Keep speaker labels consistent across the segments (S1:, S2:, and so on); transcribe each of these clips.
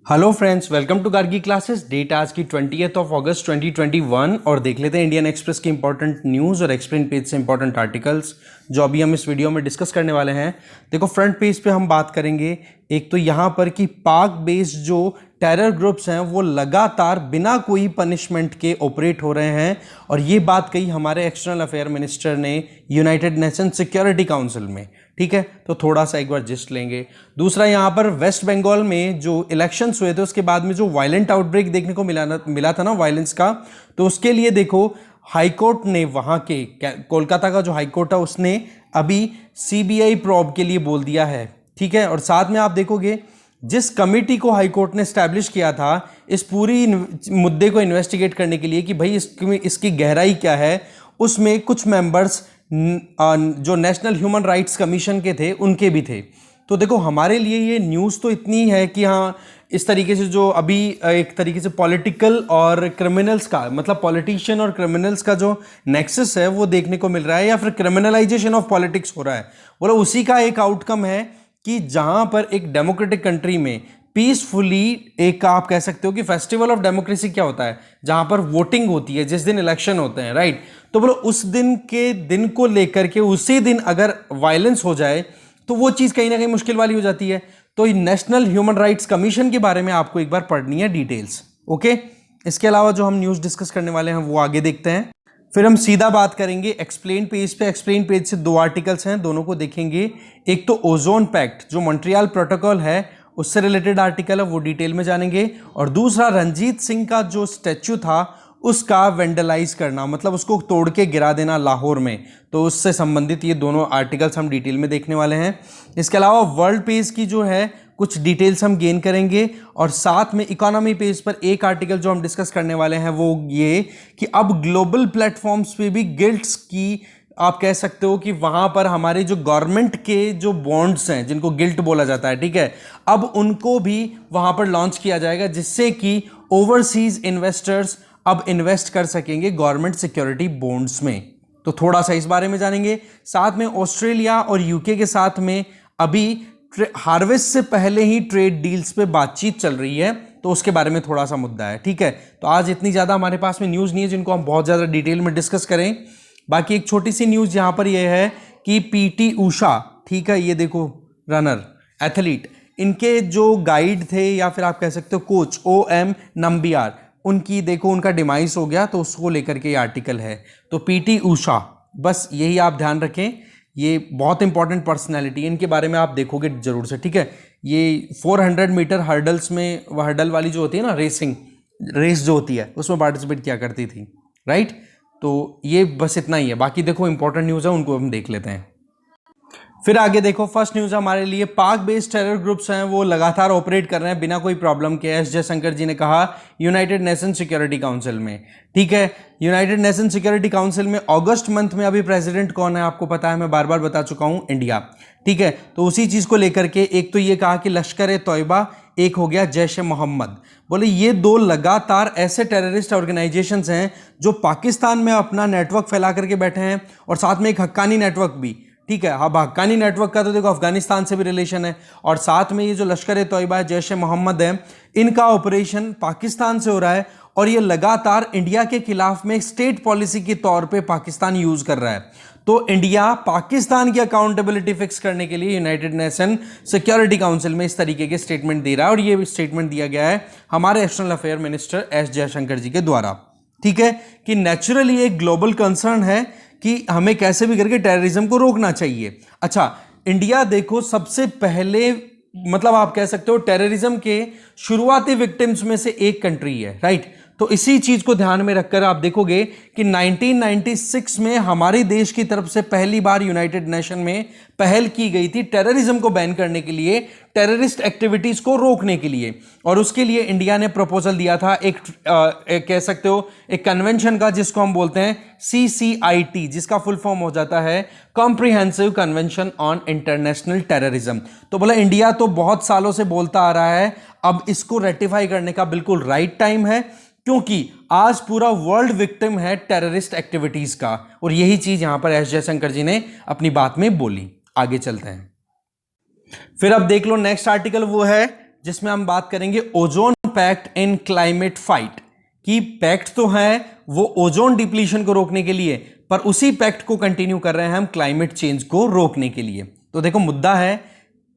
S1: Hello friends, welcome to Gargi classes. Date आज की 20th of अगस्त 2021 और देख लेते हैं इंडियन एक्सप्रेस की इंपॉर्टेंट न्यूज़ और एक्सप्लेन पेज से इंपॉर्टेंट आर्टिकल्स जो अभी हम इस वीडियो में डिस्कस करने वाले हैं। देखो, फ्रंट पेज पे हम बात करेंगे एक तो यहाँ पर कि पाक बेस्ड जो टेरर ग्रुप्स हैं वो लगातार बिना कोई पनिशमेंट के ऑपरेट हो रहे हैं और ये बात कही हमारे एक्सटर्नल अफेयर मिनिस्टर ने यूनाइटेड नेशन सिक्योरिटी काउंसिल में। ठीक है, तो थोड़ा सा एक बार जिस्ट लेंगे। दूसरा, यहाँ पर वेस्ट बंगाल में जो इलेक्शंस हुए थे उसके बाद में जो वायलेंट आउटब्रेक देखने को मिला था ना वायलेंस का, तो उसके लिए देखो हाईकोर्ट ने वहाँ के कोलकाता का जो हाईकोर्ट है उसने अभी सीबीआई प्रॉब के लिए बोल दिया है। ठीक है, और साथ में आप देखोगे जिस कमेटी को हाईकोर्ट ने स्टैब्लिश किया था इस पूरी मुद्दे को इन्वेस्टिगेट करने के लिए कि भाई इसकी गहराई क्या है, उसमें कुछ मेंबर्स जो नेशनल ह्यूमन राइट्स कमीशन के थे उनके भी थे। तो देखो, हमारे लिए ये न्यूज़ तो इतनी है कि हाँ, इस तरीके से जो अभी एक तरीके से पॉलिटिकल और क्रिमिनल्स का मतलब पॉलिटिशियन और क्रिमिनल्स का जो नेक्सस है वो देखने को मिल रहा है या फिर क्रिमिनलाइजेशन ऑफ पॉलिटिक्स हो रहा है, बोलो उसी का एक आउटकम है कि जहां पर एक डेमोक्रेटिक कंट्री में पीसफुली एक आप कह सकते हो कि फेस्टिवल ऑफ डेमोक्रेसी क्या होता है, जहां पर वोटिंग होती है जिस दिन इलेक्शन होते हैं, राइट। तो बोलो उस दिन के दिन को लेकर के उसी दिन अगर वायलेंस हो जाए तो वो चीज़ कहीं ना कहीं मुश्किल वाली हो जाती है। तो नेशनल ह्यूमन राइट्स कमीशन के बारे में आपको एक बार पढ़नी है डिटेल्स। ओके, इसके अलावा जो हम न्यूज़ डिस्कस करने वाले हैं वो आगे देखते हैं। फिर हम सीधा बात करेंगे एक्सप्लेन पेज पे। एक्सप्लेन पेज से दो आर्टिकल्स हैं, दोनों को देखेंगे। एक तो ओजोन पैक्ट जो मॉन्ट्रियल प्रोटोकॉल है उससे रिलेटेड आर्टिकल है, वो डिटेल में जानेंगे। और दूसरा, रंजीत सिंह का जो स्टैच्यू था उसका वेंडलाइज करना, मतलब उसको तोड़ के गिरा देना लाहौर में, तो उससे संबंधित ये दोनों आर्टिकल्स हम डिटेल में देखने वाले हैं। इसके अलावा वर्ल्ड पेज की जो है कुछ डिटेल्स हम गेन करेंगे और साथ में इकोनॉमी पेज पर एक आर्टिकल जो हम डिस्कस करने वाले हैं वो ये कि अब ग्लोबल प्लेटफॉर्म्स पे भी गिल्ट्स की आप कह सकते हो कि वहां पर हमारे जो गवर्नमेंट के जो बॉन्ड्स हैं जिनको गिल्ट बोला जाता है, ठीक है, अब उनको भी वहां पर लॉन्च किया जाएगा जिससे कि ओवरसीज इन्वेस्टर्स अब इन्वेस्ट कर सकेंगे गवर्नमेंट सिक्योरिटी बॉन्ड्स में। तो थोड़ा सा इस बारे में जानेंगे। साथ में ऑस्ट्रेलिया और यूके के साथ में अभी हार्वेस्ट से पहले ही ट्रेड डील्स पे बातचीत चल रही है, तो उसके बारे में थोड़ा सा मुद्दा है। ठीक है, तो आज इतनी ज़्यादा हमारे पास में न्यूज़ नहीं है जिनको हम बहुत ज़्यादा डिटेल में डिस्कस करें। बाकी एक छोटी सी न्यूज़ यहाँ पर यह है कि पीटी उषा, ठीक है, ये देखो रनर एथलीट, इनके जो गाइड थे या फिर आप कह सकते हो कोच OM नंबियार, उनकी देखो उनका डिमाइस हो गया, तो उसको लेकर के ये आर्टिकल है। तो पीटी उषा, बस यही आप ध्यान रखें, ये बहुत इंपॉर्टेंट पर्सनैलिटी, इनके बारे में आप देखोगे जरूर से। ठीक है, ये 400 मीटर हर्डल्स में हर्डल वाली जो होती है ना रेस जो होती है उसमें पार्टिसिपेट किया करती थी, राइट। तो ये बस इतना ही है, बाकी देखो इंपॉर्टेंट न्यूज़ है उनको हम देख लेते हैं। फिर आगे देखो, फर्स्ट न्यूज़ हमारे लिए पाक बेस्ड टेरर ग्रुप्स हैं वो लगातार ऑपरेट कर रहे हैं बिना कोई प्रॉब्लम के, एस जयशंकर जी ने कहा यूनाइटेड नेशन सिक्योरिटी काउंसिल में। ठीक है, यूनाइटेड नेशन सिक्योरिटी काउंसिल में अगस्त मंथ में अभी प्रेसिडेंट कौन है आपको पता है, मैं बार बार बता चुका हूं, इंडिया। ठीक है, तो उसी चीज़ को लेकर के एक तो ये कहा कि लश्कर ए तोयबा, एक हो गया जैश ए मोहम्मद, बोले ये दो लगातार ऐसे टेररिस्ट ऑर्गेनाइजेशंस हैं जो पाकिस्तान में अपना नेटवर्क फैला करके बैठे हैं और साथ में एक हक्कानी नेटवर्क भी। ठीक है, अब हक्कानी नेटवर्क का तो देखो अफगानिस्तान से भी रिलेशन है और साथ में ये जो लश्कर ए तोयबा है, जैश ए मोहम्मद है, इनका ऑपरेशन पाकिस्तान से हो रहा है और ये लगातार इंडिया के खिलाफ में स्टेट पॉलिसी के तौर पे पाकिस्तान यूज कर रहा है। तो इंडिया पाकिस्तान की अकाउंटेबिलिटी फिक्स करने के लिए यूनाइटेड नेशन सिक्योरिटी काउंसिल में इस तरीके के स्टेटमेंट दे रहा है और ये स्टेटमेंट दिया गया है हमारे external affair minister S Jaishankar ji के द्वारा। ठीक है, कि नेचुरली एक ग्लोबल कंसर्न है कि हमें कैसे भी करके टेररिज्म को रोकना चाहिए। अच्छा, इंडिया देखो सबसे पहले मतलब आप कह सकते हो टेररिज्म के शुरुआती विक्टिम्स में से एक कंट्री है, राइट। तो इसी चीज को ध्यान में रखकर आप देखोगे कि 1996 में हमारे देश की तरफ से पहली बार यूनाइटेड नेशन में पहल की गई थी टेररिज्म को बैन करने के लिए, टेररिस्ट एक्टिविटीज को रोकने के लिए, और उसके लिए इंडिया ने प्रपोजल दिया था एक कह सकते हो एक कन्वेंशन का जिसको हम बोलते हैं CCIT, जिसका फुल फॉर्म हो जाता है comprehensive convention on international terrorism. तो बोला इंडिया तो बहुत सालों से बोलता आ रहा है, अब इसको रेटिफाई करने का बिल्कुल राइट टाइम है क्योंकि आज पूरा वर्ल्ड विक्टिम है टेररिस्ट एक्टिविटीज का, और यही चीज यहां पर एस जयशंकर जी ने अपनी बात में बोली। आगे चलते हैं। फिर अब देख लो नेक्स्ट आर्टिकल वो है जिसमें हम बात करेंगे ozone pact in climate fight. कि पैक्ट तो है वो ओजोन डिप्लीशन को रोकने के लिए, पर उसी पैक्ट को कंटिन्यू कर रहे हैं हम क्लाइमेट चेंज को रोकने के लिए। तो देखो मुद्दा है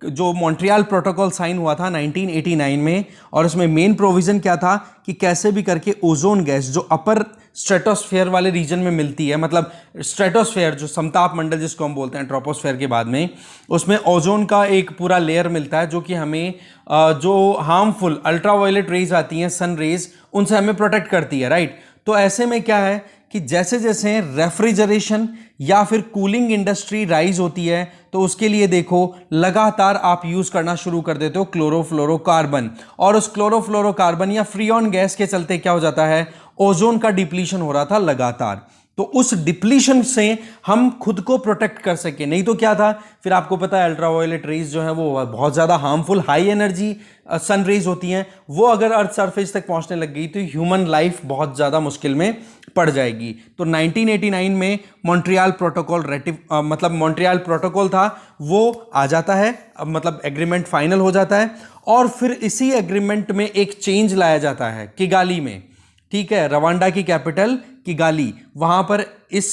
S1: जो मॉन्ट्रियल प्रोटोकॉल साइन हुआ था 1989 में, और उसमें मेन प्रोविजन क्या था कि कैसे भी करके ओजोन गैस जो अपर स्ट्रेटोस्फेयर वाले रीजन में मिलती है, मतलब स्ट्रेटोस्फेयर जो समताप मंडल जिसको हम बोलते हैं ट्रोपोस्फेयर के बाद में, उसमें ओजोन का एक पूरा लेयर मिलता है जो कि हमें जो हार्मफुल अल्ट्रावायलेट रेज आती हैं, सन रेज, उनसे हमें प्रोटेक्ट करती है, राइट। तो ऐसे में क्या है कि जैसे जैसे रेफ्रिजरेशन या फिर कूलिंग इंडस्ट्री राइज होती है तो उसके लिए देखो लगातार आप यूज करना शुरू कर देते हो क्लोरोफ्लोरोकार्बन, और उस क्लोरोफ्लोरोकार्बन या फ्रीऑन गैस के चलते क्या हो जाता है, ओजोन का डिप्लीशन हो रहा था लगातार। तो उस डिप्लीशन से हम खुद को प्रोटेक्ट कर सके, नहीं तो क्या था फिर आपको पता है अल्ट्रावायलेट रेज जो है वो बहुत ज्यादा harmful high energy sun rays होती हैं, वो अगर अर्थ सरफेस तक पहुंचने लग गई तो ह्यूमन लाइफ बहुत ज्यादा मुश्किल में पड़ जाएगी। तो 1989 में मॉन्ट्रियल प्रोटोकॉल मतलब मॉन्ट्रियल प्रोटोकॉल था वो आ जाता है, मतलब एग्रीमेंट फाइनल हो जाता है, और फिर इसी एग्रीमेंट में एक चेंज लाया जाता है किगाली में, ठीक है, रवांडा की कैपिटल किगाली, वहां पर इस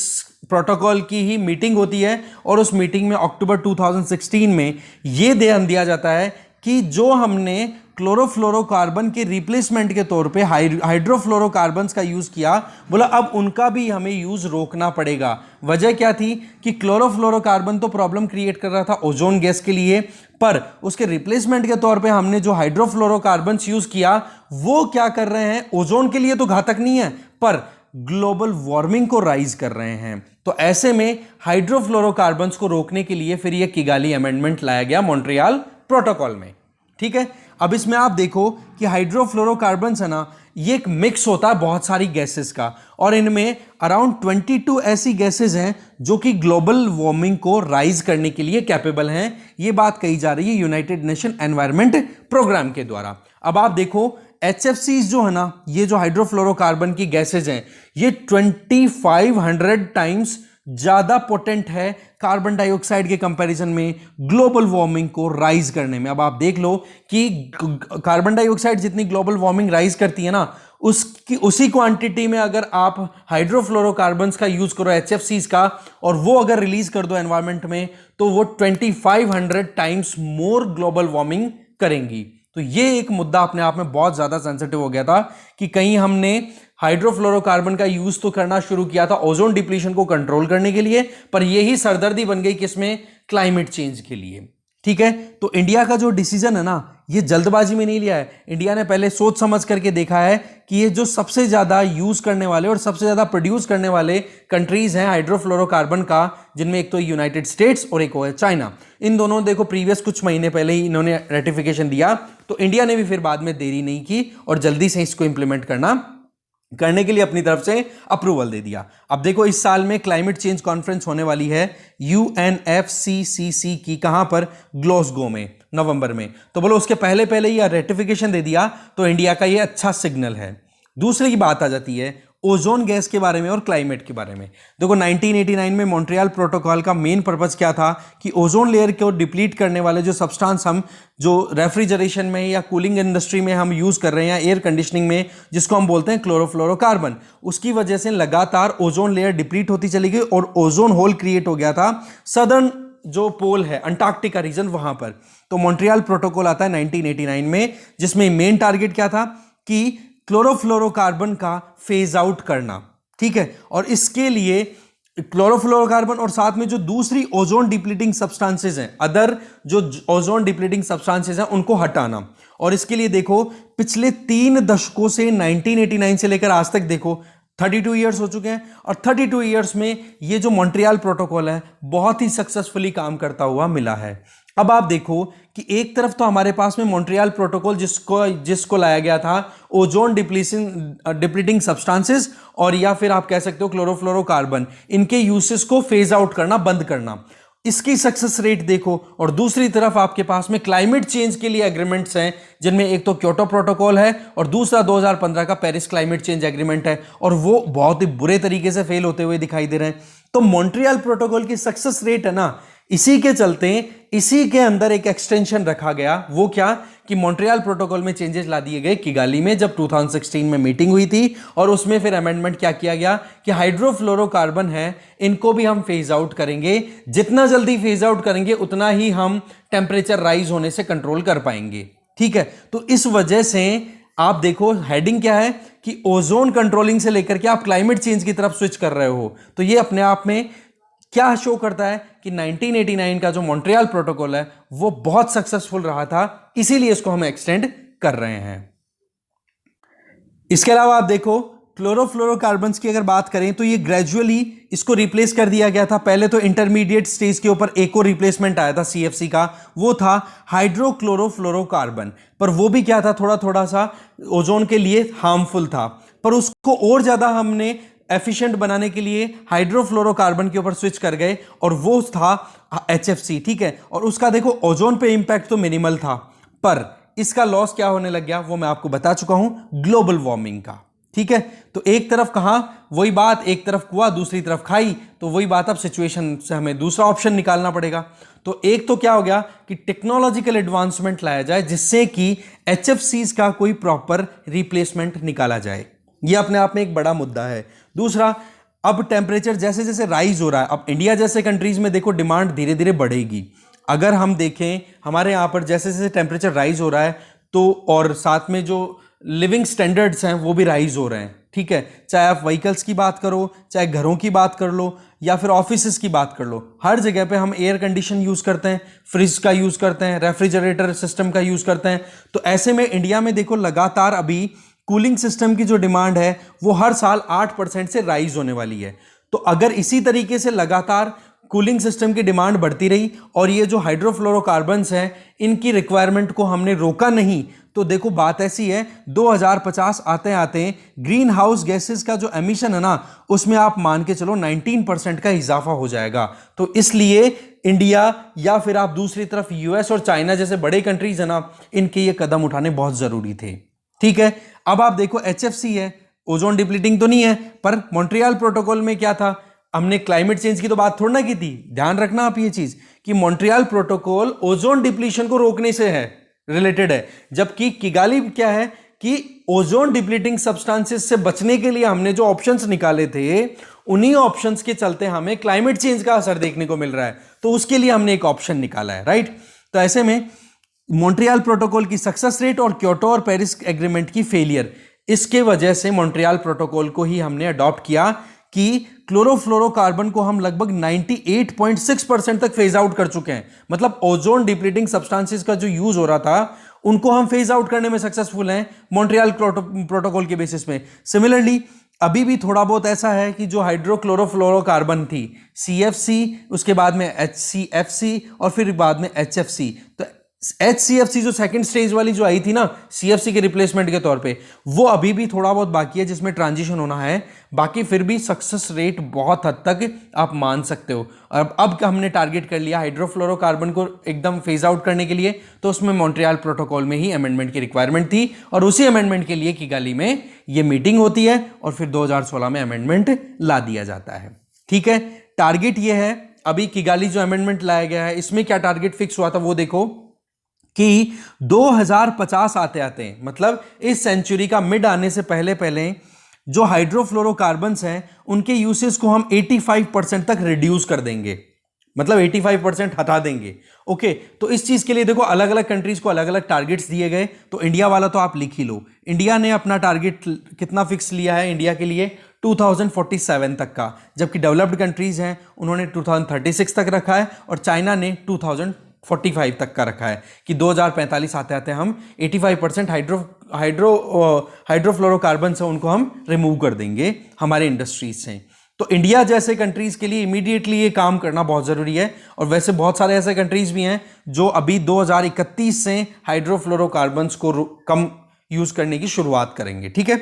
S1: प्रोटोकॉल की ही मीटिंग होती है, और उस मीटिंग में अक्टूबर 2016 में यह ध्यान दिया जाता है कि जो हमने क्लोरोफ्लोरोकार्बन के रिप्लेसमेंट के तौर पे हाइड्रोफ्लोरोकार्बन्स का यूज किया, बोला अब उनका भी हमें यूज रोकना पड़ेगा। वजह क्या थी कि क्लोरोफ्लोरोकार्बन तो प्रॉब्लम क्रिएट कर रहा था ओजोन गैस के लिए, पर उसके रिप्लेसमेंट के तौर पे हमने जो हाइड्रोफ्लोरोकार्बन्स यूज किया वो क्या कर रहे हैं, ओजोन के लिए तो घातक नहीं है पर ग्लोबल वार्मिंग को राइज कर रहे हैं। तो ऐसे में हाइड्रोफ्लोरोकार्बन्स को रोकने के लिए फिर यह किगाली अमेंडमेंट लाया गया मॉन्ट्रियल प्रोटोकॉल में, ठीक है। अब इसमें आप देखो कि हाइड्रोफ्लोरोकार्बन्स है ना, ये एक मिक्स होता है बहुत सारी गैसेस का, और इनमें अराउंड 22 ऐसी गैसेस हैं जो कि ग्लोबल वार्मिंग को राइज करने के लिए कैपेबल हैं। ये बात कही जा रही है यूनाइटेड नेशन एनवायरनमेंट प्रोग्राम के द्वारा। अब आप देखो HFCs जो है ना, ये जो हाइड्रोफ्लोरोकार्बन की गैसेज हैं, ये 2500 टाइम्स ज्यादा पोटेंट है कार्बन डाइऑक्साइड के कंपैरिजन में ग्लोबल वार्मिंग को राइज करने में। अब आप देख लो कि कार्बन डाइऑक्साइड जितनी ग्लोबल वार्मिंग राइज करती है ना, उसकी उसी क्वांटिटी में अगर आप हाइड्रोफ्लोरोकार्बन्स का यूज करो HFCs का, और वो अगर रिलीज कर दो एनवायरमेंट में, तो वो 2500 टाइम्स मोर ग्लोबल वार्मिंग करेंगी। तो ये एक मुद्दा अपने आप में बहुत ज्यादा सेंसिटिव हो गया था कि कहीं हमने हाइड्रोफ्लोरोकार्बन का यूज तो करना शुरू किया था ओजोन डिप्लीशन को कंट्रोल करने के लिए, पर यही सरदर्दी बन गई किसमें, क्लाइमेट चेंज के लिए, ठीक है। तो इंडिया का जो डिसीजन है ना, ये जल्दबाजी में नहीं लिया है, इंडिया ने पहले सोच समझ करके देखा है कि ये जो सबसे ज्यादा यूज करने वाले और सबसे ज्यादा प्रोड्यूस करने वाले कंट्रीज हैं हाइड्रोफ्लोरोकार्बन का, जिनमें एक तो यूनाइटेड स्टेट्स और एक है चाइना, इन दोनों देखो प्रीवियस कुछ महीने पहले ही इन्होंने रेटिफिकेशन दिया, तो इंडिया ने भी फिर बाद में देरी नहीं की और जल्दी से इसको इंप्लीमेंट करने के लिए अपनी तरफ से अप्रूवल दे दिया। अब देखो इस साल में क्लाइमेट चेंज कॉन्फ्रेंस होने वाली है UNFCCC की, कहां पर, ग्लासगो में, नवंबर में। तो बोलो उसके पहले पहले ही रेटिफिकेशन दे दिया तो इंडिया का ये अच्छा सिग्नल है। दूसरी की बात आ जाती है ओजोन गैस के बारे में और क्लाइमेट के बारे में। देखो 1989 में मॉन्ट्रियल प्रोटोकॉल का मेन पर्पस क्या था कि ओजोन लेयर को डिप्लीट करने वाले जो सब्सटेंस हम जो रेफ्रिजरेशन में या कूलिंग इंडस्ट्री में हम यूज कर रहे हैं, एयर कंडीशनिंग में, जिसको हम बोलते हैं क्लोरोफ्लोरोकार्बन, उसकी वजह से लगातार ओजोन लेयर डिप्लीट होती चली गई और ओजोन होल क्रिएट हो गया था सदर्न जो पोल है अंटार्कटिका रीजन वहां पर। तो मॉन्ट्रियल प्रोटोकॉल आता है 1989 में, जिसमें मेन टारगेट क्या था कि क्लोरोफ्लोरोकार्बन का फेज आउट करना, ठीक है, और इसके लिए क्लोरोफ्लोरोकार्बन और साथ में जो दूसरी ओजोन डिप्लीटिंग सब्सटेंसेस हैं, अदर जो ओजोन डिप्लीटिंग सब्सटेंसेस हैं, उनको हटाना। और इसके लिए देखो पिछले 3 दशकों से 1989 से लेकर आज तक देखो 32 ईयर्स हो चुके हैं, और 32 ईयर्स में ये जो मॉन्ट्रियल प्रोटोकॉल है बहुत ही सक्सेसफुली काम करता हुआ मिला है। अब आप देखो कि एक तरफ तो हमारे पास में मॉन्ट्रियल प्रोटोकॉल जिसको लाया गया था ओजोन डिप्लीटिंग सब्सटेंसेस, और या फिर आप कह सकते हो क्लोरोफ्लोरोकार्बन, इनके यूसेस को फेज आउट करना, बंद करना, इसकी सक्सेस रेट देखो। और दूसरी तरफ आपके पास में क्लाइमेट चेंज के लिए एग्रीमेंट्स हैं, जिनमें एक तो क्योटो प्रोटोकॉल है और दूसरा 2015 का पेरिस क्लाइमेट चेंज एग्रीमेंट है, और वो बहुत ही बुरे तरीके से फेल होते हुए दिखाई दे रहे हैं। तो मॉन्ट्रियल प्रोटोकॉल की सक्सेस रेट है ना, इसी के चलते इसी के अंदर एक एक्सटेंशन रखा गया। वो क्या कि मॉन्ट्रियल प्रोटोकॉल में चेंजेस ला दिए गए किगाली में जब 2016 में मीटिंग हुई थी, और उसमें फिर अमेंडमेंट क्या किया गया कि हाइड्रोफ्लोरोकार्बन है इनको भी हम फेज आउट करेंगे। जितना जल्दी फेज आउट करेंगे उतना ही हम टेम्परेचर राइज होने से कंट्रोल कर पाएंगे। ठीक है, तो इस वजह से आप देखो हेडिंग क्या है कि ओजोन कंट्रोलिंग से लेकर के आप क्लाइमेट चेंज की तरफ स्विच कर रहे हो। तो ये अपने आप में क्या शो करता है कि 1989 का जो मॉन्ट्रियल प्रोटोकॉल है वो बहुत सक्सेसफुल रहा था, इसीलिए इसको हम एक्सटेंड कर रहे हैं। इसके अलावा आप देखो क्लोरोफ्लोरोकार्बन्स की अगर बात करें तो ये ग्रेजुअली इसको रिप्लेस कर दिया गया था। पहले तो इंटरमीडिएट स्टेज के ऊपर एक और रिप्लेसमेंट आया था सीएफसी का, वो था हाइड्रोक्लोरोफ्लोरोकार्बन, पर वो भी क्या था, थोड़ा थोड़ा सा ओजोन के लिए हार्मफुल था। पर उसको और ज्यादा हमने एफिशिएंट बनाने के लिए हाइड्रोफ्लोरोकार्बन के ऊपर स्विच कर गए, और वो था HFC। ठीक है, और उसका देखो ओजोन पे इंपैक्ट तो मिनिमल था, पर इसका लॉस क्या होने लग गया वो मैं आपको बता चुका हूं, ग्लोबल वार्मिंग का। ठीक है, तो एक तरफ कहां वही बात, एक तरफ कुआ दूसरी तरफ खाई, तो वही बात अब सिचुएशन से हमें दूसरा ऑप्शन निकालना पड़ेगा। तो एक तो क्या हो गया कि टेक्नोलॉजिकल एडवांसमेंट लाया जाए जिससे कि HFCs का कोई प्रॉपर रिप्लेसमेंट निकाला जाए। यह अपने आप में एक बड़ा मुद्दा है। दूसरा, अब टेम्परेचर जैसे जैसे राइज हो रहा है, अब इंडिया जैसे कंट्रीज में देखो डिमांड धीरे धीरे बढ़ेगी। अगर हम देखें हमारे यहाँ पर जैसे जैसे टेम्परेचर राइज हो रहा है, तो और साथ में जो लिविंग स्टैंडर्ड्स हैं वो भी राइज हो रहे हैं। ठीक है, चाहे आप व्हीकल्स की बात करो, चाहे घरों की बात कर लो, या फिर ऑफिसेस की बात कर लो, हर जगह पे हम एयर कंडीशन यूज करते हैं, फ्रिज का यूज करते हैं, रेफ्रिजरेटर सिस्टम का यूज करते हैं। तो ऐसे में इंडिया में देखो लगातार अभी कूलिंग सिस्टम की जो डिमांड है वो हर साल 8% से राइज होने वाली है। तो अगर इसी तरीके से लगातार कूलिंग सिस्टम की डिमांड बढ़ती रही और ये जो हाइड्रोफ्लोरोकार्बन्स हैं इनकी रिक्वायरमेंट को हमने रोका नहीं, तो देखो बात ऐसी है 2050 आते आते ग्रीन हाउस गैसेस का जो एमिशन है ना, उसमें आप मान के चलो 19% का इजाफा हो जाएगा। तो इसलिए इंडिया या फिर आप दूसरी तरफ यूएस और चाइना जैसे बड़े कंट्रीज है ना, इनके ये कदम उठाने बहुत जरूरी थे। ठीक है, अब आप देखो HFC है, ओजोन डिप्लीटिंग तो नहीं है, पर मॉन्ट्रियल प्रोटोकॉल में क्या था, हमने क्लाइमेट चेंज की तो बात थोड़ा ना की थी। ध्यान रखना आप ये चीज कि मॉन्ट्रियल प्रोटोकॉल ओजोन डिप्लीशन को रोकने से है रिलेटेड है, जबकि किगाली क्या है कि ओजोन डिप्लीटिंग सब्सटेंसेस से बचने के लिए हमने जो ऑप्शंस निकाले थे उन्हीं ऑप्शंस के चलते हमें क्लाइमेट चेंज का असर देखने को मिल रहा है, तो उसके लिए हमने एक ऑप्शन निकाला है। राइट, तो ऐसे में मॉन्ट्रियल प्रोटोकॉल की सक्सेस रेट और क्योटो और पेरिस एग्रीमेंट की फेलियर, इसके वजह से मॉन्ट्रियल प्रोटोकॉल को ही हमने अडॉप्ट किया कि क्लोरोफ्लोरोकार्बन को हम लगभग 98.6% तक फेज आउट कर चुके हैं। मतलब ओजोन डिप्लीटिंग सब्सटेंसेस का जो यूज हो रहा था उनको हम फेज आउट करने में सक्सेसफुल हैं मॉन्ट्रियल प्रोटोकॉल के बेसिस पे। सिमिलरली अभी भी थोड़ा बहुत ऐसा है कि जो हाइड्रोक्लोरोफ्लोरोकार्बन थी CFC, उसके बाद में HCFC और फिर बाद में HFC, तो HCFC जो सेकंड स्टेज वाली जो आई थी ना CFC के रिप्लेसमेंट के तौर पे, वो अभी भी थोड़ा बहुत बाकी है जिसमें ट्रांजिशन होना है। बाकी फिर भी सक्सेस रेट बहुत हद तक आप मान सकते हो। अब हमने टारगेट कर लिया हाइड्रोफ्लोरोकार्बन को एकदम फेज आउट करने के लिए, तो उसमें मॉन्ट्रियल प्रोटोकॉल में ही अमेंडमेंट की रिक्वायरमेंट थी और उसी अमेंडमेंट के लिए किगाली में ये मीटिंग होती है और फिर 2016 में अमेंडमेंट ला दिया जाता है। ठीक है, टारगेट ये है, अभी किगाली जो अमेंडमेंट लाया गया है इसमें क्या टारगेट फिक्स हुआ था वो देखो कि 2050 आते आते, मतलब इस सेंचुरी का मिड आने से पहले पहले जो हाइड्रोफ्लोरोकार्बन्स हैं उनके यूसेज को हम 85% तक रिड्यूस कर देंगे, मतलब 85% हटा देंगे। ओके, तो इस चीज के लिए देखो अलग अलग कंट्रीज को अलग अलग टारगेट्स दिए गए, तो इंडिया वाला तो आप लिख ही लो। इंडिया ने अपना टारगेट कितना फिक्स लिया है इंडिया के लिए 2047 तक का, जबकि डेवलप्ड कंट्रीज हैं उन्होंने 2036 तक रखा है और चाइना ने 2045 तक का रखा है कि 2045 आते आते हम 85% हाइड्रोफ्लोरोकार्बन से उनको हम रिमूव कर देंगे हमारे इंडस्ट्रीज से। तो इंडिया जैसे कंट्रीज के लिए इमीडिएटली ये काम करना बहुत जरूरी है, और वैसे बहुत सारे ऐसे कंट्रीज भी हैं जो अभी 2031 से हाइड्रोफ्लोरोकार्बन्स को कम यूज करने की शुरुआत करेंगे। ठीक है,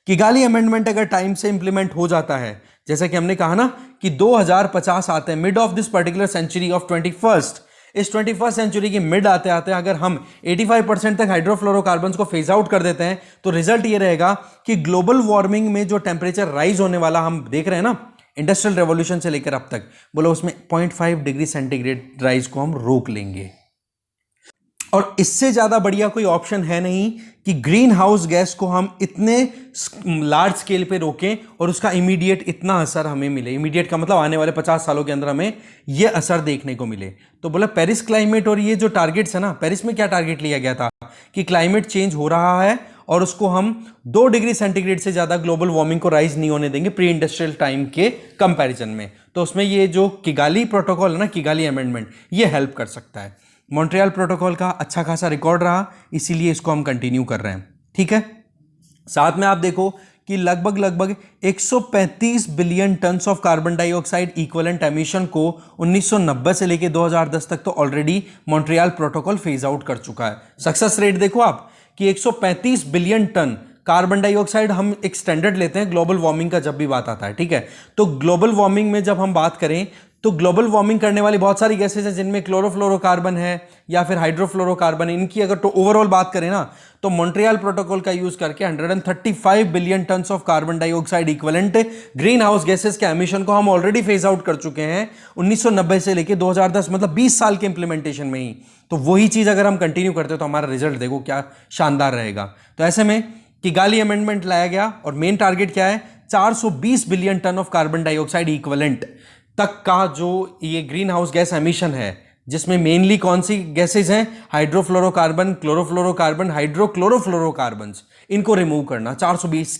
S1: किगाली अमेंडमेंट अगर टाइम से इंप्लीमेंट हो जाता है, जैसे कि हमने कहा ना कि 2050 आते हैं, mid of this particular century of 21st, इस 21st सेंचुरी की मिड आते आते अगर हम 85% तक हाइड्रोफ्लोरोकार्बन्स को फेज आउट कर देते हैं, तो रिजल्ट ये रहेगा कि ग्लोबल वार्मिंग में जो टेम्परेचर राइज होने वाला हम देख रहे हैं ना, इंडस्ट्रियल रेवोल्यूशन से लेकर अब तक, बोला उसमें 0.5 डिग्री सेंटीग्रेड राइज को हम रोक लेंगे। और इससे ज्यादा बढ़िया कोई ऑप्शन है नहीं कि ग्रीन हाउस गैस को हम इतने लार्ज स्केल पे रोकें और उसका इमीडिएट इतना असर हमें मिले। इमीडिएट का मतलब आने वाले 50 सालों के अंदर हमें यह असर देखने को मिले। तो बोला पेरिस क्लाइमेट और ये जो टारगेट्स है ना, पेरिस में क्या टारगेट लिया गया था कि क्लाइमेट चेंज हो रहा है और उसको हम 2 डिग्री सेंटीग्रेड से ज्यादा ग्लोबल वार्मिंग को राइज नहीं होने देंगे प्री इंडस्ट्रियल टाइम के कंपैरिजन में। तो उसमें ये जो किगाली प्रोटोकॉल है ना, किगाली अमेंडमेंट, ये हेल्प कर सकता है। मॉन्ट्रियल प्रोटोकॉल का अच्छा खासा रिकॉर्ड रहा, इसीलिए इसको हम कंटिन्यू कर रहे हैं। ठीक है, साथ में आप देखो कि लगभग 135 billion tons of carbon dioxide equivalent emission को 1990 से लेकर 2010 तक तो already Montreal protocol phase out कर चुका है। सक्सेस रेट देखो आप कि 135 बिलियन टन कार्बन डाइऑक्साइड हम एक स्टैंडर्ड लेते हैं ग्लोबल वार्मिंग का जब भी बात आता है। ठीक है, तो ग्लोबल वार्मिंग में जब हम बात करें तो ग्लोबल वार्मिंग करने वाली बहुत सारी गैसेज हैं जिनमें क्लोरोफ्लोरोकार्बन है या फिर हाइड्रोफ्लोरोकार्बन है। इनकी अगर तो ओवरऑल बात करें ना, तो मॉन्ट्रियल प्रोटोकॉल का यूज करके 135 billion tons of carbon dioxide equivalent green house gases के एमिशन को हम ऑलरेडी फेज आउट कर चुके हैं 1990 से लेकर 2010, मतलब 20 साल के इंप्लीमेंटेशन में ही। तो वही चीज अगर हम कंटिन्यू करते तो हमारा रिजल्ट देखो क्या शानदार रहेगा। तो ऐसे में किगाली अमेंडमेंट लाया गया और मेन टारगेट क्या है, 420 billion ton of carbon dioxide equivalent तक का जो ये ग्रीन हाउस गैस एमिशन है, जिसमें मेनली कौन सी गैसेज हैं, हाइड्रोफ्लोरोकार्बन, क्लोरोफ्लोरोकार्बन, हाइड्रोक्लोरोफ्लोरोकार्बन्स, इनको रिमूव करना 420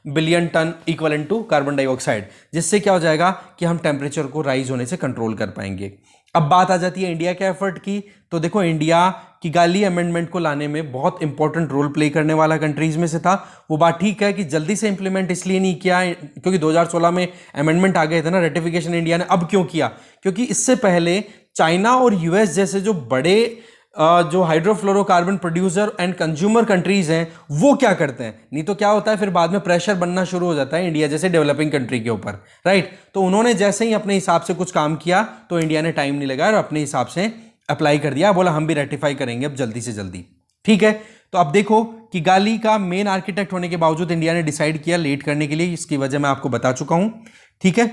S1: billion ton equivalent to carbon dioxide, जिससे क्या हो जाएगा कि हम टेम्परेचर को राइज होने से कंट्रोल कर पाएंगे। अब बात आ जाती है इंडिया के एफर्ट की। तो देखो इंडिया किगाली अमेंडमेंट को लाने में बहुत इंपॉर्टेंट रोल प्ले करने वाला कंट्रीज में से था। वो बात ठीक है कि जल्दी से इंप्लीमेंट इसलिए नहीं किया क्योंकि 2016 में अमेंडमेंट आ गए थे ना, रेटिफिकेशन इंडिया ने। अब क्यों किया? क्योंकि इससे पहले चाइना और यूएस जैसे जो बड़े जो hydrofluorocarbon producer and consumer countries हैं वो क्या करते हैं, नहीं तो क्या होता है फिर बाद में प्रेशर बनना शुरू हो जाता है इंडिया जैसे डेवलपिंग कंट्री के ऊपर, राइट। तो उन्होंने जैसे ही अपने हिसाब से कुछ काम किया तो इंडिया ने टाइम नहीं लगाया और अपने हिसाब से अप्लाई कर दिया, बोला हम भी रेटिफाई करेंगे अब जल्दी से जल्दी। ठीक है, तो अब देखो किगाली का मेन आर्किटेक्ट होने के बावजूद इंडिया ने डिसाइड किया लेट करने के लिए, इसकी वजह मैं आपको बता चुका हूं। ठीक है,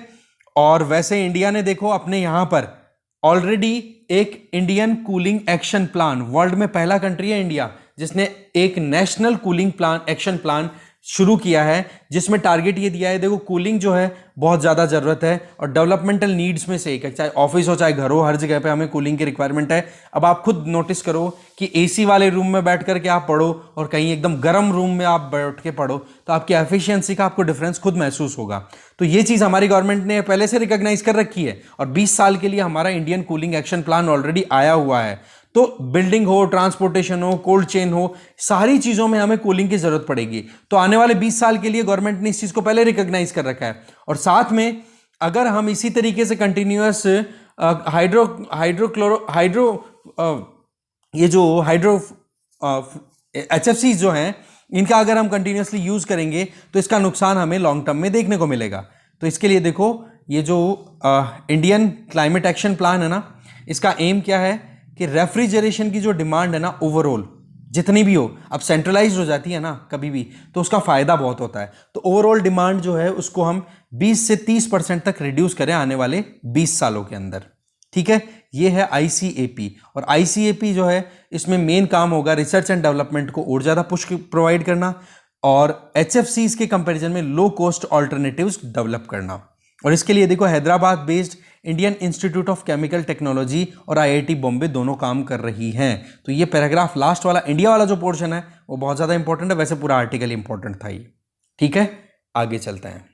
S1: और वैसे इंडिया ने देखो अपने यहां पर ऑलरेडी एक Indian cooling action plan, world में पहला कंट्री है इंडिया जिसने एक national cooling plan action plan शुरू किया है, जिसमें टारगेट ये दिया है, देखो कूलिंग जो है बहुत ज्यादा जरूरत है और डेवलपमेंटल नीड्स में से एक है, चाहे ऑफिस हो चाहे घर हो, हर जगह पे हमें कूलिंग की रिक्वायरमेंट है। अब आप खुद नोटिस करो कि एसी वाले रूम में बैठ करके आप पढ़ो और कहीं एकदम गर्म रूम में आप बैठ के पढ़ो तो आपकी एफिशिएंसी का आपको डिफरेंस खुद महसूस होगा। तो ये चीज हमारी गवर्नमेंट ने पहले से रिकॉग्नाइज कर रखी है और 20 साल के लिए हमारा Indian cooling action plan already आया हुआ है। तो बिल्डिंग हो, ट्रांसपोर्टेशन हो, कोल्ड चेन हो, सारी चीजों में हमें कूलिंग की जरूरत पड़ेगी। तो आने वाले 20 साल के लिए गवर्नमेंट ने इस चीज को पहले रिकॉग्नाइज कर रखा है। और साथ में अगर हम इसी तरीके से कंटिन्यूअस HFCs जो हैं इनका अगर हम कंटिन्यूअसली यूज करेंगे तो इसका नुकसान हमें लॉन्ग टर्म में देखने को मिलेगा। तो इसके लिए देखो ये जो इंडियन क्लाइमेट एक्शन प्लान है ना, इसका एम क्या है कि रेफ्रिजरेशन की जो डिमांड है ना ओवरऑल जितनी भी हो, अब सेंट्रलाइज हो जाती है ना कभी भी तो उसका फायदा बहुत होता है। तो ओवरऑल डिमांड जो है उसको हम 20 से 30% तक रिड्यूस करें आने वाले 20 सालों के अंदर। ठीक है, ये है ICAP। और ICAP जो है इसमें मेन काम होगा रिसर्च एंड डेवलपमेंट को और ज्यादा पुश प्रोवाइड करना और HFCs के कंपैरिजन में लो कॉस्ट ऑल्टरनेटिव्स डेवलप करना। और इसके लिए देखो Hyderabad based Indian institute of chemical technology और IIT बॉम्बे दोनों काम कर रही हैं। तो ये पैराग्राफ लास्ट वाला इंडिया वाला जो पोर्शन है वो बहुत ज्यादा इंपॉर्टेंट है, वैसे पूरा आर्टिकल इंपॉर्टेंट था ये। ठीक है, आगे चलते हैं।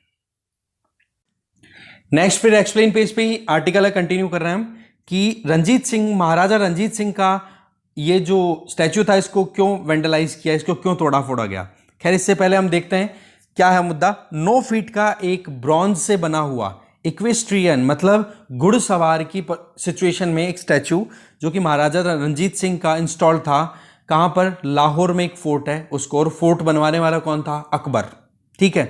S1: नेक्स्ट फिर एक्सप्लेन पेज पे ही आर्टिकल है, कंटिन्यू कर रहे हैं हम कि रंजीत सिंह, महाराजा रंजीत सिंह का ये जो स्टैच्यू था इसको क्यों वेंडलाइज किया, इसको क्यों तोड़ा फोड़ा गया। खैर इससे पहले हम देखते हैं क्या है मुद्दा। 9 फीट का एक ब्रॉन्ज से बना हुआ इक्वेस्ट्रियन मतलब घुड़सवार की सिचुएशन में एक स्टैचू जो कि महाराजा रंजीत सिंह का इंस्टॉल था। कहां पर? लाहौर में एक फोर्ट है उसको, और फोर्ट बनवाने वाला कौन था? अकबर। ठीक है,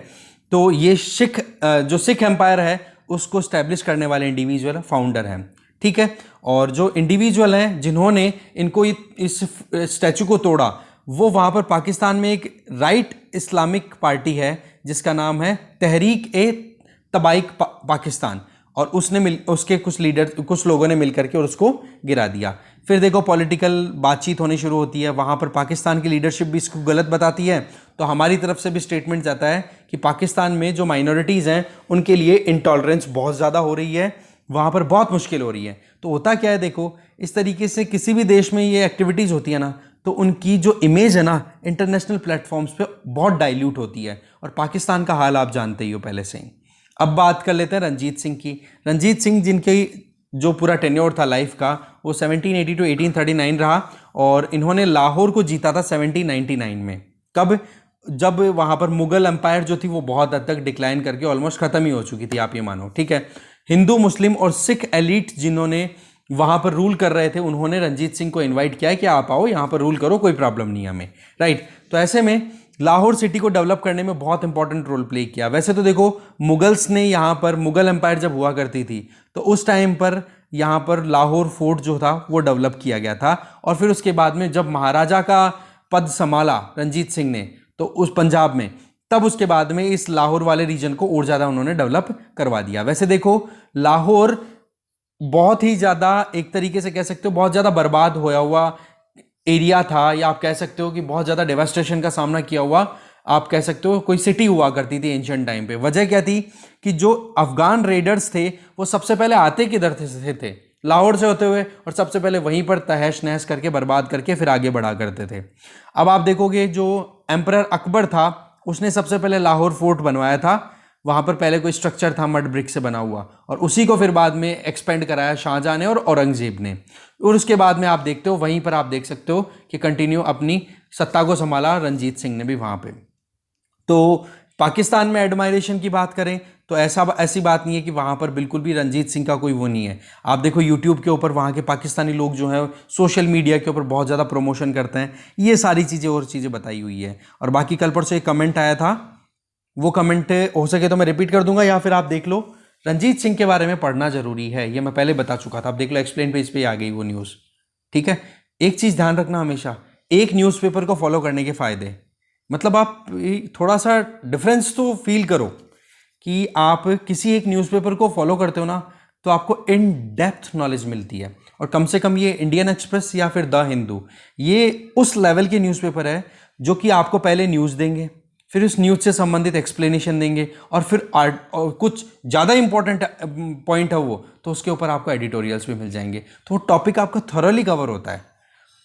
S1: तो ये जो सिख एम्पायर है उसको स्टैब्लिश करने वाले इंडिविजुअल फाउंडर हैं। ठीक है, और जो इंडिविजुअल हैं जिन्होंने इनको इस स्टैचू को तोड़ा वो वहां पर पाकिस्तान में एक राइट इस्लामिक पार्टी है जिसका नाम है तहरीक पाकिस्तान, और उसके कुछ लोगों ने मिलकर के और उसको गिरा दिया। फिर देखो पॉलिटिकल बातचीत होनी शुरू होती है, वहाँ पर पाकिस्तान की लीडरशिप भी इसको गलत बताती है, तो हमारी तरफ से भी स्टेटमेंट जाता है कि पाकिस्तान में जो माइनॉरिटीज़ हैं उनके लिए इंटॉलरेंस बहुत ज़्यादा हो रही है, वहाँ पर बहुत मुश्किल हो रही है। तो होता क्या है, देखो इस तरीके से किसी भी देश में ये एक्टिविटीज़ होती है ना, तो उनकी जो इमेज है ना इंटरनेशनल प्लेटफॉर्म्स पे बहुत डाइल्यूट होती है, और पाकिस्तान का हाल आप जानते ही हो पहले से ही। अब बात कर लेते हैं रंजीत सिंह की। रंजीत सिंह जिनके जो पूरा टेन्योर था लाइफ का वो 1780 टू 1839 रहा, और इन्होंने लाहौर को जीता था 1799 में। कब? जब वहाँ पर मुगल एम्पायर जो थी वो बहुत हद तक डिक्लाइन करके ऑलमोस्ट ख़त्म ही हो चुकी थी, आप ये मानो, ठीक है। हिंदू मुस्लिम और सिख एलिट जिन्होंने वहाँ पर रूल कर रहे थे, उन्होंने रंजीत सिंह को इनवाइट किया कि आप आओ यहाँ पर रूल करो, कोई प्रॉब्लम नहीं है हमें, राइट। तो ऐसे में लाहौर सिटी को डेवलप करने में बहुत इंपॉर्टेंट रोल प्ले किया। वैसे तो देखो मुगल्स ने यहाँ पर, मुगल एम्पायर जब हुआ करती थी तो उस टाइम पर यहाँ पर लाहौर फोर्ट जो था वो डेवलप किया गया था, और फिर उसके बाद में जब महाराजा का पद संभाला रंजीत सिंह ने तो उस पंजाब में, तब उसके बाद में इस लाहौर वाले रीजन को और ज़्यादा उन्होंने डेवलप करवा दिया। वैसे देखो लाहौर बहुत ही ज़्यादा, एक तरीके से कह सकते हो बहुत ज़्यादा बर्बाद होया हुआ एरिया था, या आप कह सकते हो कि बहुत ज़्यादा डेवास्टेशन का सामना किया हुआ, आप कह सकते हो कोई सिटी हुआ करती थी एंशिएंट टाइम पे। वजह क्या थी कि जो अफगान रेडर्स थे वो सबसे पहले आते किधर थे लाहौर से होते हुए, और सबसे पहले वहीं पर तहस नहस करके बर्बाद करके फिर आगे बढ़ा करते थे। अब आप देखोगे जो एम्परर अकबर था उसने सबसे पहले लाहौर फोर्ट बनवाया था, वहाँ पर पहले कोई स्ट्रक्चर था मड ब्रिक से बना हुआ, और उसी को फिर बाद में एक्सपेंड कराया शाहजहां ने और औरंगजेब ने, और उसके बाद में आप देखते हो वहीं पर आप देख सकते हो कि कंटिन्यू अपनी सत्ता को संभाला रंजीत सिंह ने भी वहाँ पे। तो पाकिस्तान में एडमायरेशन की बात करें तो ऐसी बात नहीं है कि वहाँ पर बिल्कुल भी रंजीत सिंह का कोई वो नहीं है। आप देखो यूट्यूब के ऊपर वहाँ के पाकिस्तानी लोग जो है सोशल मीडिया के ऊपर बहुत ज़्यादा प्रमोशन करते हैं, ये सारी चीज़ें और चीज़ें बताई हुई है। और बाकी कल परसों एक कमेंट आया था, वो कमेंट हो सके तो मैं रिपीट कर दूंगा या फिर आप देख लो। रंजीत सिंह के बारे में पढ़ना जरूरी है, ये मैं पहले बता चुका था, आप देख लो एक्सप्लेन पेज पे आ गई वो न्यूज़, ठीक है। एक चीज़ ध्यान रखना हमेशा, एक न्यूज़पेपर को फॉलो करने के फ़ायदे, मतलब आप थोड़ा सा डिफरेंस तो फील करो कि आप किसी एक न्यूज़पेपर को फॉलो करते हो ना तो आपको इन डेप्थ नॉलेज मिलती है। और कम से कम ये इंडियन एक्सप्रेस या फिर द हिंदू, ये उस लेवल के न्यूज़पेपर है जो कि आपको पहले न्यूज़ देंगे, फिर उस न्यूज़ से संबंधित एक्सप्लेनेशन देंगे, और फिर और कुछ ज़्यादा इंपॉर्टेंट पॉइंट है वो तो उसके ऊपर आपको एडिटोरियल्स भी मिल जाएंगे, तो वो टॉपिक आपका थॉरली कवर होता है।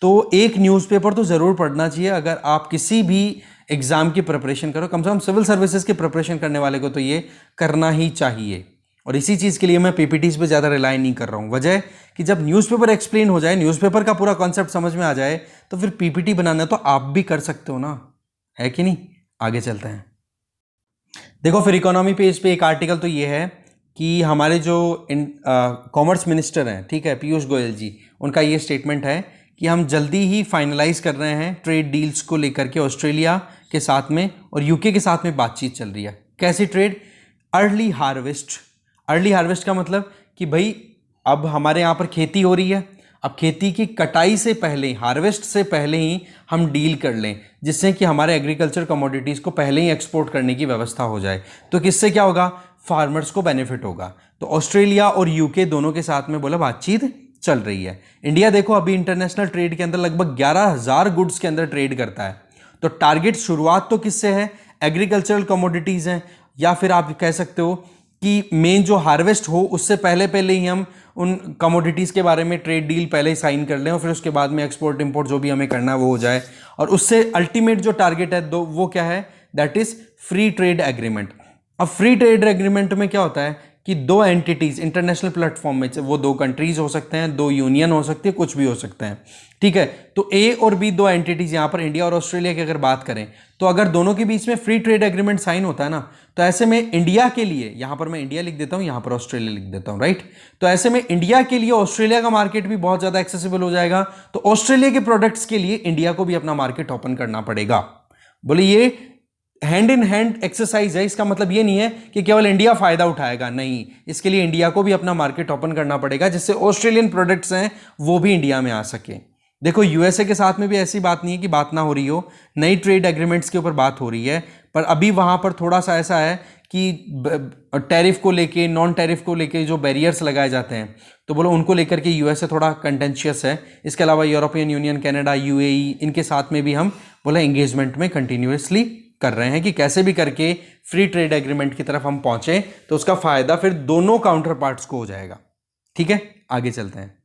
S1: तो एक न्यूज़पेपर तो ज़रूर पढ़ना चाहिए अगर आप किसी भी एग्ज़ाम की प्रिपरेशन करो, कम से कम सिविल सर्विसेज की प्रिपरेशन करने वाले को तो ये करना ही चाहिए। और इसी चीज़ के लिए मैं पीपीटीज पे ज़्यादा रिलाई नहीं कर रहा हूँ, वजह कि जब न्यूज़पेपर एक्सप्लेन हो जाए, न्यूज़पेपर का पूरा कॉन्सेप्ट समझ में आ जाए, तो फिर पीपीटी बनाना तो आप भी कर सकते हो ना, है कि नहीं। आगे चलते हैं। देखो फिर इकोनॉमी पेज पे एक आर्टिकल तो ये है कि हमारे जो कॉमर्स मिनिस्टर हैं, ठीक है, पीयूष गोयल जी, उनका ये स्टेटमेंट है कि हम जल्दी ही फाइनलाइज कर रहे हैं ट्रेड डील्स को लेकर के ऑस्ट्रेलिया के साथ में और यूके के साथ में बातचीत चल रही है। कैसी trade? Early harvest. Early harvest का मतलब कि भाई अब हमारे यहाँ पर खेती हो रही है, अब खेती की कटाई से पहले, हार्वेस्ट से पहले ही हम डील कर लें, जिससे कि हमारे एग्रीकल्चर कमोडिटीज़ को पहले ही एक्सपोर्ट करने की व्यवस्था हो जाए। तो किससे क्या होगा? फार्मर्स को बेनिफिट होगा। तो ऑस्ट्रेलिया और यूके दोनों के साथ में बोला बातचीत चल रही है। इंडिया देखो अभी इंटरनेशनल ट्रेड के अंदर लगभग 11,000 गुड्स के अंदर ट्रेड करता है। तो टारगेट शुरुआत तो किससे है? एग्रीकल्चरल कमोडिटीज़ हैं, या फिर आप कह सकते हो कि मेन जो हार्वेस्ट हो उससे पहले पहले ही हम उन कमोडिटीज़ के बारे में ट्रेड डील पहले ही साइन कर लें, और फिर उसके बाद में एक्सपोर्ट इंपोर्ट जो भी हमें करना है वो हो जाए। और उससे अल्टीमेट जो टारगेट है वो क्या है? That is free trade agreement. अब फ्री ट्रेड एग्रीमेंट में क्या होता है कि दो एंटिटीज़ इंटरनेशनल प्लेटफॉर्म में, वो दो कंट्रीज हो सकते हैं, दो यूनियन हो सकती है, कुछ भी हो सकते हैं, ठीक है। तो ए और बी दो एंटिटीज़, यहाँ पर इंडिया और ऑस्ट्रेलिया की अगर बात करें तो अगर दोनों के बीच में फ्री ट्रेड एग्रीमेंट साइन होता है ना, तो ऐसे में इंडिया के लिए, यहाँ पर मैं इंडिया लिख देता हूँ, यहाँ पर ऑस्ट्रेलिया लिख देता हूँ, राइट। तो ऐसे में इंडिया के लिए ऑस्ट्रेलिया का मार्केट भी बहुत ज़्यादा एक्सेसिबल हो जाएगा। तो ऑस्ट्रेलिया के प्रोडक्ट्स के लिए इंडिया को भी अपना मार्केट ओपन करना पड़ेगा। बोले ये हैंड इन हैंड एक्सरसाइज है। इसका मतलब ये नहीं है कि केवल इंडिया फायदा उठाएगा, नहीं, इसके लिए इंडिया को भी अपना मार्केट ओपन करना पड़ेगा, जिससे ऑस्ट्रेलियन प्रोडक्ट्स हैं वो भी इंडिया में आ सके। देखो यूएसए के साथ में भी ऐसी बात नहीं है कि बात ना हो रही हो, नई ट्रेड एग्रीमेंट्स के ऊपर बात हो रही है, पर अभी वहाँ पर थोड़ा सा ऐसा है कि टैरिफ को लेके, नॉन टैरिफ को लेके जो बैरियर्स लगाए जाते हैं, तो बोलो उनको लेकर के यूएसए थोड़ा कंटेंशियस है। इसके अलावा यूरोपियन यूनियन, कनाडा, यूएई, इनके साथ में भी हम बोला एंगेजमेंट में कंटिन्यूसली कर रहे हैं कि कैसे भी करके फ्री ट्रेड एग्रीमेंट की तरफ हम पहुंचे तो उसका फायदा फिर दोनों काउंटर पार्ट्स को हो जाएगा। ठीक है, आगे चलते हैं।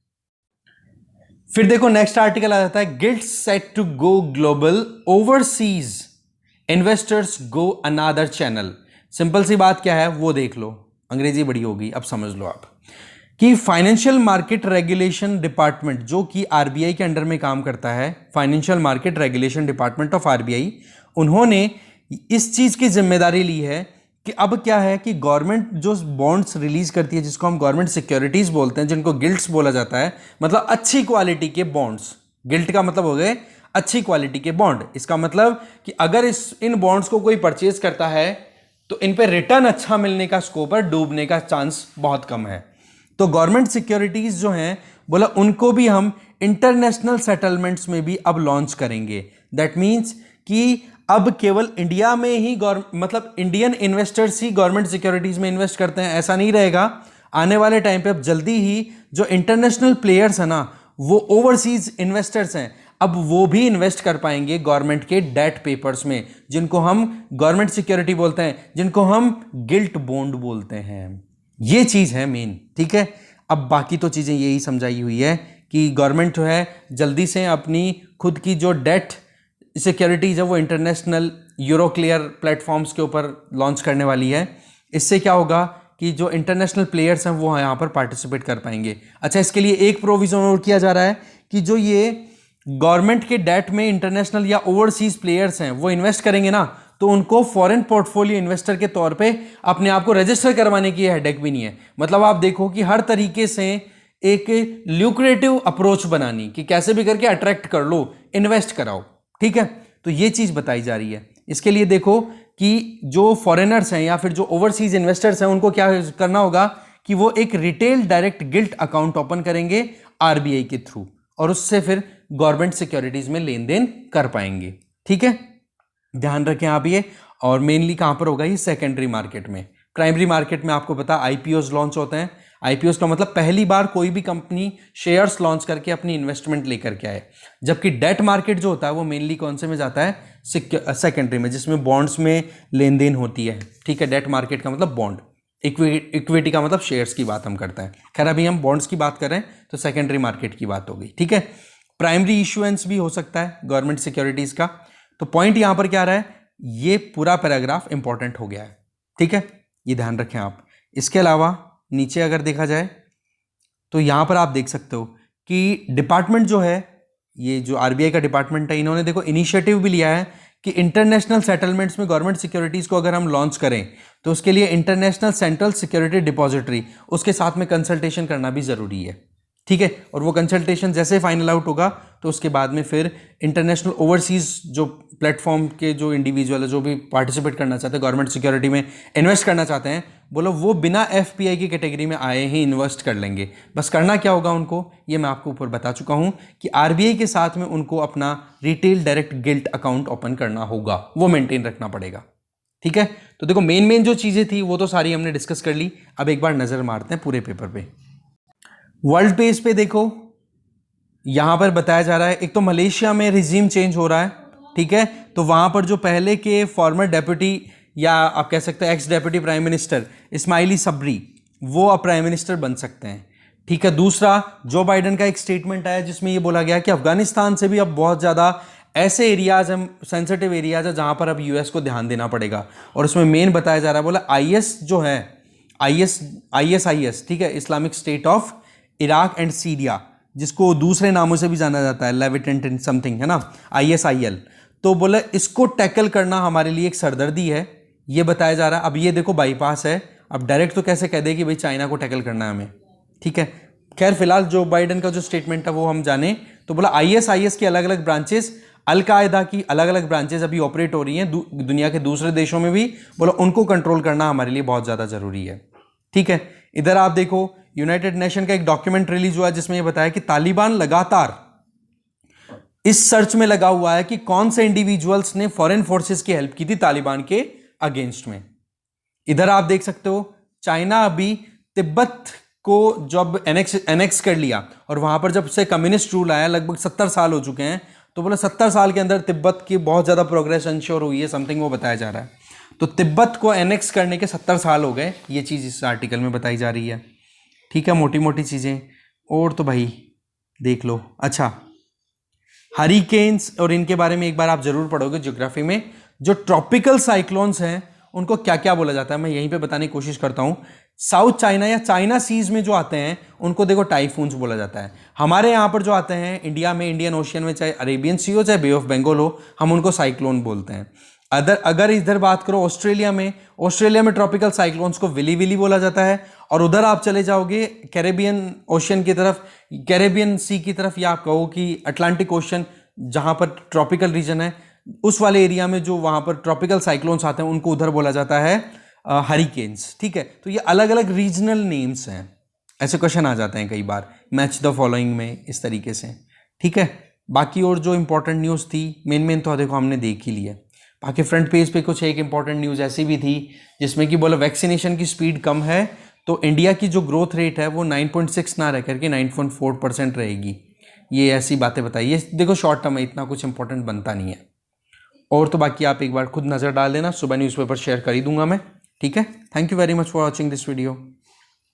S1: फिर देखो नेक्स्ट आर्टिकल आ जाता है, gilts set to go global, overseas investors go another channel. Simple सी बात क्या है वो देख लो, अंग्रेजी बड़ी होगी, अब समझ लो आप कि फाइनेंशियल मार्केट रेगुलेशन डिपार्टमेंट जो कि आरबीआई के अंडर में काम करता है, financial market regulation department of RBI, उन्होंने इस चीज की जिम्मेदारी ली है कि अब क्या है कि गवर्नमेंट जो बॉन्ड्स रिलीज करती है, जिसको हम गवर्नमेंट सिक्योरिटीज बोलते हैं, जिनको गिल्ट्स बोला जाता है, मतलब अच्छी क्वालिटी के बॉन्ड्स। गिल्ट का मतलब हो गए अच्छी क्वालिटी के बॉन्ड। इसका मतलब कि अगर इन बॉन्ड्स को कोई परचेज करता है तो इन पे रिटर्न अच्छा मिलने का स्कोप है, डूबने का चांस बहुत कम है। तो गवर्नमेंट सिक्योरिटीज जो हैं बोला उनको भी हम इंटरनेशनल सेटलमेंट्स में भी अब लॉन्च करेंगे। दैट मीन्स कि अब केवल इंडिया में ही मतलब इंडियन इन्वेस्टर्स ही गवर्नमेंट सिक्योरिटीज में इन्वेस्ट करते हैं, ऐसा नहीं रहेगा। आने वाले टाइम पे अब जल्दी ही जो इंटरनेशनल प्लेयर्स है ना, वो ओवरसीज इन्वेस्टर्स हैं, अब वो भी इन्वेस्ट कर पाएंगे गवर्नमेंट के डेट पेपर्स में, जिनको हम गवर्नमेंट सिक्योरिटी बोलते हैं, जिनको हम गिल्ट बॉन्ड बोलते हैं। ये चीज है मेन। ठीक है, अब बाकी तो चीजें यही समझाई हुई है कि गवर्नमेंट जो है जल्दी से अपनी खुद की जो डेट सिक्योरिटीज है वो इंटरनेशनल यूरोक्लियर प्लेटफॉर्म्स के ऊपर लॉन्च करने वाली है। इससे क्या होगा कि जो इंटरनेशनल प्लेयर्स हैं वो यहाँ पर पार्टिसिपेट कर पाएंगे। अच्छा, इसके लिए एक प्रोविजन और किया जा रहा है कि जो ये गवर्नमेंट के डेट में इंटरनेशनल या ओवरसीज प्लेयर्स हैं वो इन्वेस्ट करेंगे ना, तो उनको फॉरेन पोर्टफोलियो इन्वेस्टर के तौर पे अपने आप को रजिस्टर करवाने की हेडेक भी नहीं है। मतलब आप देखो कि हर तरीके से एक ल्यूक्रेटिव अप्रोच बनानी कि कैसे भी करके अट्रैक्ट कर लो, इन्वेस्ट कराओ। ठीक है, तो ये चीज बताई जा रही है। इसके लिए देखो कि जो फॉरेनर्स हैं या फिर जो ओवरसीज इन्वेस्टर्स हैं उनको क्या करना होगा कि वो एक retail direct gilt account open करेंगे आरबीआई के थ्रू, और उससे फिर गवर्नमेंट सिक्योरिटीज में लेन देन कर पाएंगे। ठीक है, ध्यान रखें आप ये। और मेनली कहां पर होगा ये? सेकेंडरी मार्केट में। प्राइमरी मार्केट में आपको पता आईपीओज लॉन्च होते हैं। आईपीओज का मतलब पहली बार कोई भी कंपनी शेयर्स लॉन्च करके अपनी इन्वेस्टमेंट लेकर के आए। जबकि डेट मार्केट जो होता है वो मेनली कौन से में जाता है? सेकेंडरी में, जिसमें बॉन्ड्स में लेन देन होती है। ठीक है, डेट मार्केट का मतलब बॉन्ड, इक्विटी का मतलब शेयर्स की बात हम करते हैं। खैर अभी हम बॉन्ड्स की बात कर रहे हैं तो सेकेंडरी मार्केट की बात हो गई। ठीक है, प्राइमरी इशुएंस भी हो सकता है गवर्नमेंट सिक्योरिटीज का। तो पॉइंट यहां पर क्या रहा है, ये पूरा पैराग्राफ इंपॉर्टेंट हो गया है। ठीक है, ये ध्यान रखें आप। इसके अलावा नीचे अगर देखा जाए तो यहां पर आप देख सकते हो कि डिपार्टमेंट जो है, ये जो आरबीआई का डिपार्टमेंट है, इन्होंने देखो इनिशिएटिव भी लिया है कि इंटरनेशनल सेटलमेंट्स में गवर्नमेंट सिक्योरिटीज को अगर हम लॉन्च करें तो उसके लिए इंटरनेशनल सेंट्रल सिक्योरिटी डिपॉजिटरी, उसके साथ में कंसल्टेशन करना भी जरूरी है। ठीक है, और वो कंसल्टेशन जैसे फाइनल आउट होगा तो उसके बाद में फिर इंटरनेशनल ओवरसीज जो प्लेटफॉर्म के जो इंडिविजुअल है, जो भी पार्टिसिपेट करना चाहते हैं गवर्नमेंट सिक्योरिटी में, इन्वेस्ट करना चाहते हैं, बोलो वो बिना एफपीआई की कैटेगरी में आए ही इन्वेस्ट कर लेंगे। बस करना क्या होगा उनको, ये मैं आपको ऊपर बता चुका हूं कि आरबीआई के साथ में उनको अपना retail direct gilt account open करना होगा, वो मेंटेन रखना पड़ेगा। ठीक है, तो देखो मेन जो चीजें थी वो तो सारी हमने डिस्कस कर ली। अब एक बार नजर मारते हैं पूरे पेपर पे। वर्ल्ड पेज पे देखो, यहां पर बताया जा रहा है एक तो मलेशिया में रिजीम चेंज हो रहा है। ठीक है, तो वहां पर जो पहले के फॉर्मर डेप्यूटी या आप कह सकते हैं ex deputy prime minister Ismail Sabri, वो अब प्राइम मिनिस्टर बन सकते हैं। ठीक है, दूसरा जो बाइडेन का एक स्टेटमेंट आया जिसमें ये बोला गया कि अफगानिस्तान से भी अब बहुत ज़्यादा ऐसे एरियाज हैं, सेंसिटिव एरियाज है, जहां पर अब यूएस को ध्यान देना पड़ेगा। और उसमें मेन बताया जा रहा है, बोला आईएस जो है, आईएस, ठीक है, Islamic state of Iraq and Syria, जिसको दूसरे नामों से भी जाना जाता है, लेविटेंट समथिंग, है ना, ISIL। तो बोला इसको टैकल करना हमारे लिए एक सरदर्दी है, ये बताया जा रहा है। अब ये देखो बाईपास है, अब डायरेक्ट तो कैसे कह दे कि भाई चाइना को टैकल करना है हमें। ठीक है, खैर फिलहाल जो बाइडेन का जो स्टेटमेंट है वो हम जाने। तो बोला ISIS की अलग अलग ब्रांचेस, अलकायदा की अलग अलग ब्रांचेस अभी ऑपरेट हो रही हैं दुनिया के दूसरे देशों में भी, बोला उनको कंट्रोल करना हमारे लिए बहुत ज़्यादा ज़रूरी है। ठीक है, इधर आप देखो यूनाइटेड नेशन का एक डॉक्यूमेंट रिलीज हुआ जिसमें यह बताया कि तालिबान लगातार इस सर्च में लगा हुआ है कि कौन से इंडिविजुअल्स ने फॉरेन फोर्सेस की हेल्प की थी तालिबान के अगेंस्ट में। इधर आप देख सकते हो चाइना अभी तिब्बत को जब एनेक्स कर लिया और वहां पर जब से कम्युनिस्ट रूल आया, लगभग 70 साल हो चुके हैं, तो बोले 70 साल के अंदर तिब्बत की बहुत ज़्यादा प्रोग्रेस इंश्योर हुई है, समथिंग वो बताया जा रहा है। तो तिब्बत को एनेक्स करने के 70 साल हो गए, ये चीज़ इस आर्टिकल में बताई जा रही है। ठीक है, मोटी मोटी चीज़ें। और तो भाई देख लो। अच्छा, हरिकेन्स और इनके बारे में एक बार आप जरूर पढ़ोगे ज्योग्राफी में। जो ट्रॉपिकल साइक्लोन्स हैं उनको क्या क्या बोला जाता है, मैं यहीं पे बताने की कोशिश करता हूं। साउथ चाइना या चाइना सीज में जो आते हैं उनको देखो टाइफून्स बोला जाता है। हमारे यहां पर जो आते हैं इंडिया में, इंडियन ओशियन में, चाहे अरेबियन सी हो चाहे बे ऑफ बंगाल हो, हम उनको साइक्लोन बोलते हैं। अगर इधर बात करो ऑस्ट्रेलिया में ट्रॉपिकल साइक्लोन्स को विली विली बोला जाता है। और उधर आप चले जाओगे कैरेबियन ओशियन की तरफ, कैरेबियन सी की तरफ, या आप कहो कि अटलांटिक ओशन जहां पर ट्रॉपिकल रीजन है, उस वाले एरिया में जो वहां पर ट्रॉपिकल साइक्लोन्स आते हैं उनको उधर बोला जाता है हरिकेन्स। ठीक है, तो ये अलग अलग रीजनल नेम्स हैं। ऐसे क्वेश्चन आ जाते हैं कई बार, मैच द फॉलोइंग में, इस तरीके से। ठीक है, बाकी और जो इंपॉर्टेंट न्यूज़ थी मेन तो देखो हमने देख ही लिया। बाकी फ्रंट पेज पे कुछ एक इंपॉर्टेंट न्यूज़ ऐसी भी थी जिसमें कि बोला वैक्सीनेशन की स्पीड कम है, तो इंडिया की जो ग्रोथ रेट है वो 9.6 ना रह करके 9.4% रहेगी। ये ऐसी बातें बताई। ये देखो शॉर्ट टर्म है, इतना कुछ इंपॉर्टेंट बनता नहीं है। और तो बाकी आप एक बार खुद नज़र डाल लेना, सुबह न्यूज़पेपर शेयर कर ही दूंगा मैं। ठीक है, thank you very much for watching this video.